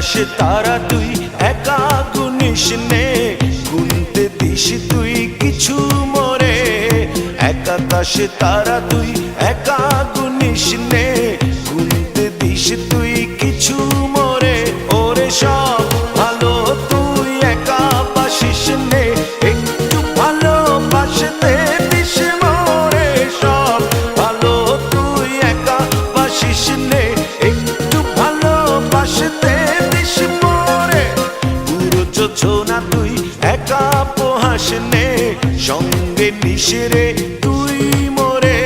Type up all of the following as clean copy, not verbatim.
আকাশে তারা তুই একা গুনিস নে, গুনতে দিস তুই কিছু মোরে। এক আকাশে তারা তুই একা গুনিস নে, গুনতে দিস তুই কিছু মোরে। ওরে সব ভালো তুই একা বাসিস নে, একটু ভালোবাসতে দিস মোরে। সব ভালো তুই একা বাসিস নে, একটু ভালোবাসতে দিস মোরে। পুরো যোজনা তুই একা পোহাস নে, সঙ্গে নিস রে তুই মোরে।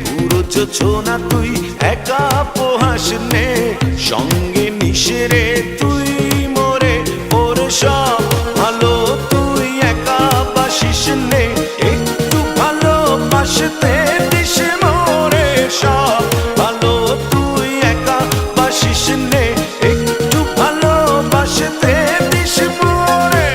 পুরো যোজনা তুই একা পোহাস নে, সঙ্গে নিস রে তুই মোরে। ওরে সব ভালো তুই একা বাসিস নে, একটু ভালোবাসতে দিস মোরে। সব ভালো তুই একা বাসিস নে, একটু ভালোবাসতে দিস মোরে।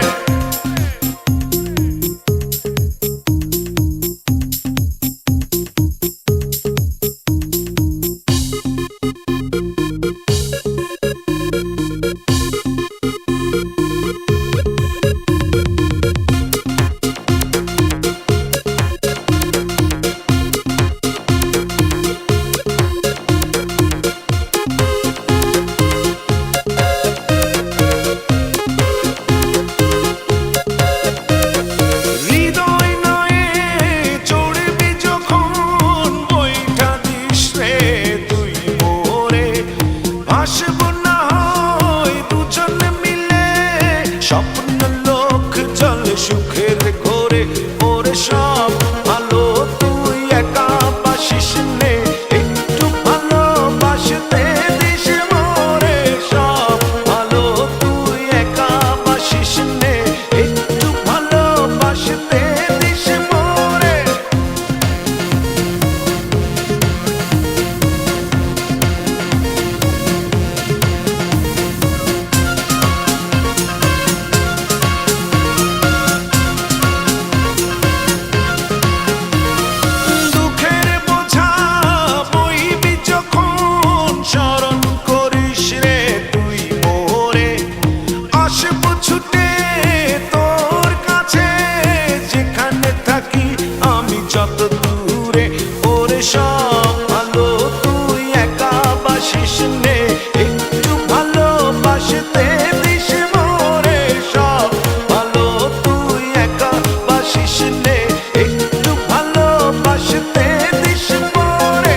স্বপ্ন লোক চলে সুখের ঘরে। ওরে সব ভালো তুই একা বাসিস নে, একটু ভালোবাসতে দিস মোরে। সব ভালো তুই একা বাসিস নে, একটু ভালোবাসতে দিস মোরে। যত দূরে ওরে সব ভালো তুই একা বাসিস নে, একটু ভালোবাসতে দিস মোরে। সব ভালো তুই একা বাসিস নে, একটু ভালোবাসতে দিস মোরে।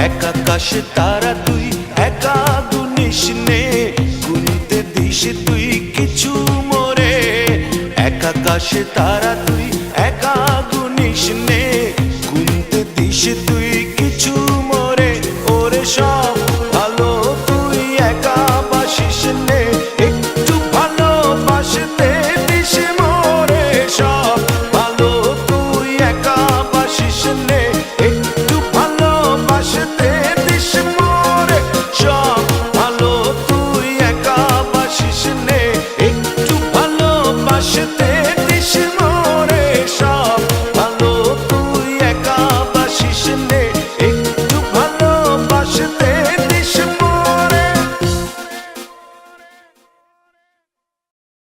এক আকাশে তারা তুই একা গুনিস নে, গুনতে দিস তুই কিছু মোরে। এক আকাশে তারা তুই একা গুনিস নে, গুনতে দিস তুই কিছু মোরে। ওরে সব